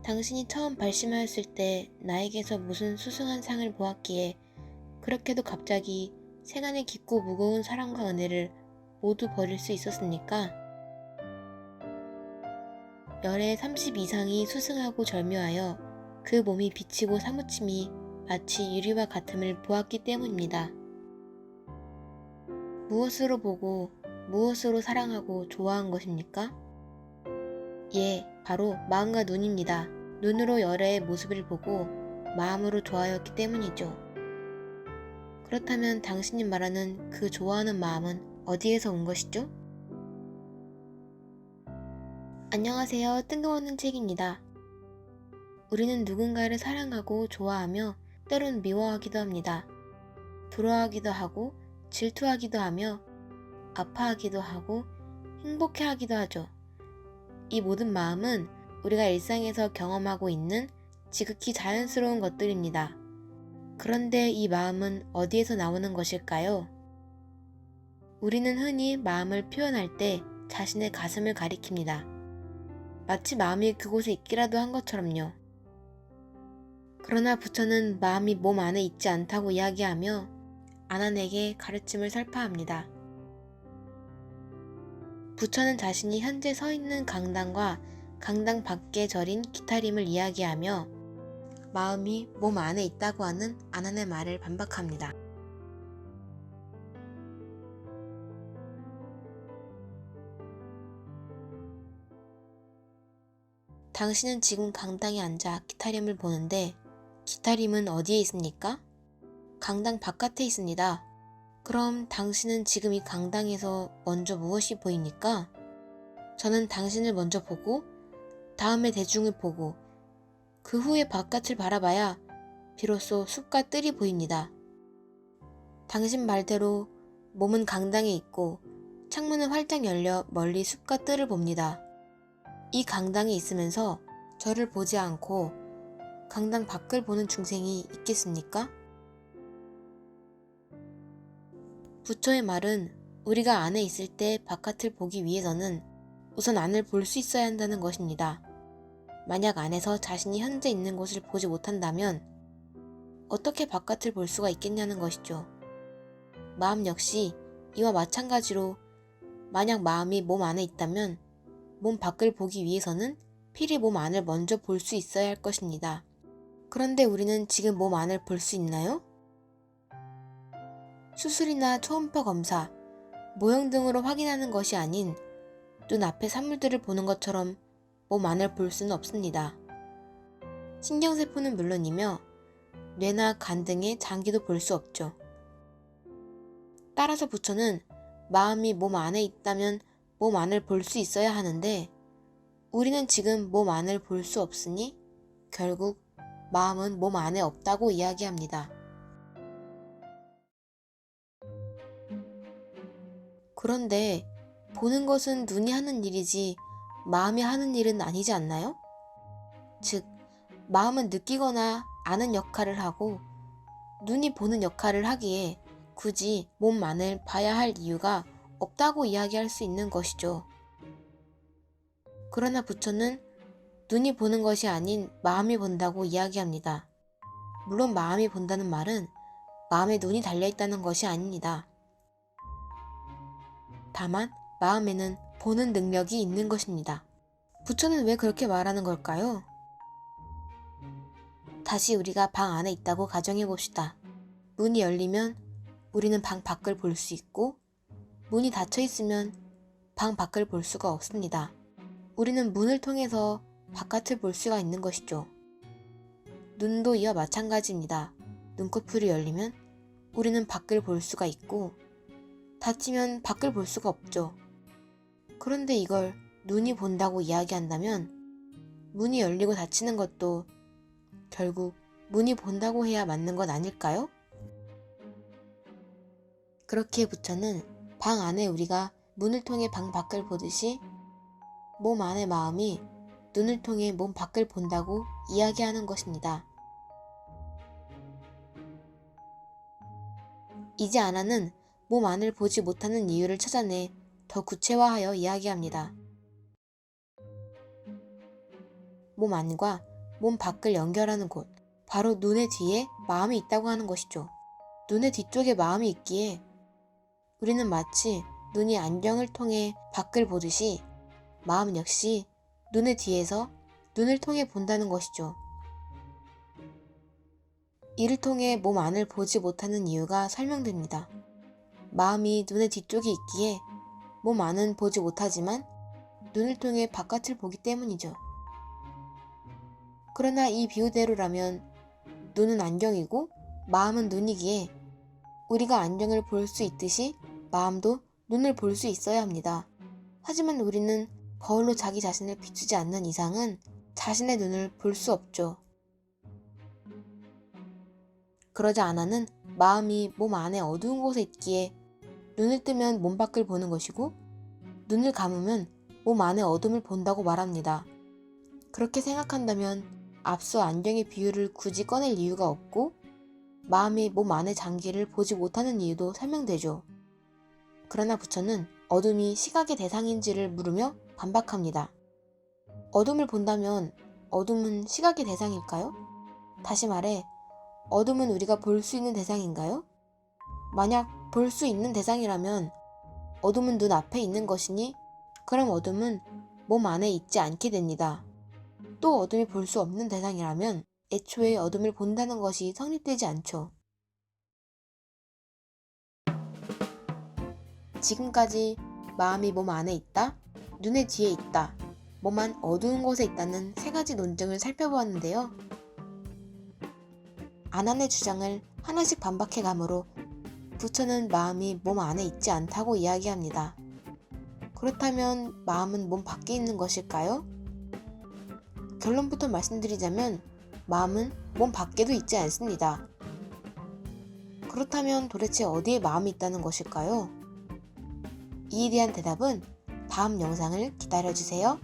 당신이 처음 발심하였을 때 나에게서 무슨 수승한 상을 보았기에 그렇게도 갑자기 세간의 깊고 무거운 사랑과 은혜를 모두 버릴 수 있었습니까? 열의 30 이상이 수승하고 절묘하여 그 몸이 비치고 사무침이 마치 유리와 같음을 보았기 때문입니다. 무엇으로 보고 무엇으로 사랑하고 좋아한 것입니까? 예, 바로 마음과 눈입니다. 눈으로 열애의 모습을 보고 마음으로 좋아하였기 때문이죠. 그렇다면 당신이 말하는 그 좋아하는 마음은 어디에서 온 것이죠? 안녕하세요. 뜬금없는 책입니다. 우리는 누군가를 사랑하고 좋아하며 때론 미워하기도 합니다. 부러워하기도 하고 질투하기도 하며 아파하기도 하고 행복해하기도 하죠. 이 모든 마음은 우리가 일상에서 경험하고 있는 지극히 자연스러운 것들입니다. 그런데 이 마음은 어디에서 나오는 것일까요? 우리는 흔히 마음을 표현할 때 자신의 가슴을 가리킵니다. 마치 마음이 그곳에 있기라도 한 것처럼요. 그러나 부처는 마음이 몸 안에 있지 않다고 이야기하며 아난에게 가르침을 설파합니다. 부처는 자신이 현재 서 있는 강당과 강당 밖에 절인 기타림을 이야기하며 마음이 몸 안에 있다고 하는 아난의 말을 반박합니다. 당신은 지금 강당에 앉아 기타림을 보는데 기타림은 어디에 있습니까? 강당 바깥에 있습니다. 그럼 당신은 지금 이 강당에서 먼저 무엇이 보입니까? 저는 당신을 먼저 보고 다음에 대중을 보고 그 후에 바깥을 바라봐야 비로소 숲과 뜰이 보입니다. 당신 말대로 몸은 강당에 있고 창문은 활짝 열려 멀리 숲과 뜰을 봅니다. 이 강당에 있으면서 저를 보지 않고 강당 밖을 보는 중생이 있겠습니까? 부처의 말은 우리가 안에 있을 때 바깥을 보기 위해서는 우선 안을 볼 수 있어야 한다는 것입니다. 만약 안에서 자신이 현재 있는 곳을 보지 못한다면 어떻게 바깥을 볼 수가 있겠냐는 것이죠. 마음 역시 이와 마찬가지로 만약 마음이 몸 안에 있다면 몸 밖을 보기 위해서는 필히 몸 안을 먼저 볼 수 있어야 할 것입니다. 그런데 우리는 지금 몸 안을 볼 수 있나요? 수술이나 초음파 검사, 모형 등으로 확인하는 것이 아닌 눈앞의 산물들을 보는 것처럼 몸 안을 볼 수는 없습니다. 신경세포는 물론이며 뇌나 간 등의 장기도 볼 수 없죠. 따라서 부처는 마음이 몸 안에 있다면 몸 안을 볼 수 있어야 하는데 우리는 지금 몸 안을 볼 수 없으니 결국 마음은 몸 안에 없다고 이야기합니다. 그런데 보는 것은 눈이 하는 일이지 마음이 하는 일은 아니지 않나요? 즉, 마음은 느끼거나 아는 역할을 하고 눈이 보는 역할을 하기에 굳이 몸 안을 봐야 할 이유가 없다고 이야기할 수 있는 것이죠. 그러나 부처는 눈이 보는 것이 아닌 마음이 본다고 이야기합니다. 물론 마음이 본다는 말은 마음에 눈이 달려있다는 것이 아닙니다. 다만 마음에는 보는 능력이 있는 것입니다. 부처는 왜 그렇게 말하는 걸까요? 다시 우리가 방 안에 있다고 가정해 봅시다. 문이 열리면 우리는 방 밖을 볼 수 있고 문이 닫혀 있으면 방 밖을 볼 수가 없습니다. 우리는 문을 통해서 바깥을 볼 수가 있는 것이죠. 눈도 이와 마찬가지입니다. 눈꺼풀이 열리면 우리는 밖을 볼 수가 있고 닫히면 밖을 볼 수가 없죠. 그런데 이걸 눈이 본다고 이야기한다면 문이 열리고 닫히는 것도 결국 문이 본다고 해야 맞는 것 아닐까요? 그렇기에 부처는 방 안에 우리가 문을 통해 방 밖을 보듯이 몸 안의 마음이 눈을 통해 몸 밖을 본다고 이야기하는 것입니다. 이제 아난은 몸 안을 보지 못하는 이유를 찾아내 더 구체화하여 이야기합니다. 몸 안과 몸 밖을 연결하는 곳, 바로 눈의 뒤에 마음이 있다고 하는 것이죠. 눈의 뒤쪽에 마음이 있기에 우리는 마치 눈이 안경을 통해 밖을 보듯이 마음 역시 눈의 뒤에서 눈을 통해 본다는 것이죠. 이를 통해 몸 안을 보지 못하는 이유가 설명됩니다. 마음이 눈의 뒤쪽에 있기에 몸 안은 보지 못하지만 눈을 통해 바깥을 보기 때문이죠. 그러나 이 비유대로라면 눈은 안경이고 마음은 눈이기에 우리가 안경을 볼 수 있듯이 마음도 눈을 볼 수 있어야 합니다. 하지만 우리는 거울로 자기 자신을 비추지 않는 이상은 자신의 눈을 볼 수 없죠. 그러자 아나는 마음이 몸 안에 어두운 곳에 있기에 눈을 뜨면 몸 밖을 보는 것이고 눈을 감으면 몸 안의 어둠을 본다고 말합니다. 그렇게 생각한다면 앞서 안경의 비유를 굳이 꺼낼 이유가 없고 마음이 몸 안의 장기를 보지 못하는 이유도 설명되죠. 그러나 부처는 어둠이 시각의 대상인지를 물으며 반박합니다. 어둠을 본다면 어둠은 시각의 대상일까요? 다시 말해 어둠은 우리가 볼 수 있는 대상인가요? 만약 볼 수 있는 대상이라면 어둠은 눈 앞에 있는 것이니 그럼 어둠은 몸 안에 있지 않게 됩니다. 또 어둠이 볼 수 없는 대상이라면 애초에 어둠을 본다는 것이 성립되지 않죠. 지금까지 마음이 몸 안에 있다, 눈의 뒤에 있다, 몸 안 어두운 곳에 있다는 세 가지 논증을 살펴보았는데요. 아난의 주장을 하나씩 반박해 가므로 부처는 마음이 몸 안에 있지 않다고 이야기합니다. 그렇다면 마음은 몸 밖에 있는 것일까요? 결론부터 말씀드리자면 마음은 몸 밖에도 있지 않습니다. 그렇다면 도대체 어디에 마음이 있다는 것일까요? 이에 대한 대답은 다음 영상을 기다려주세요.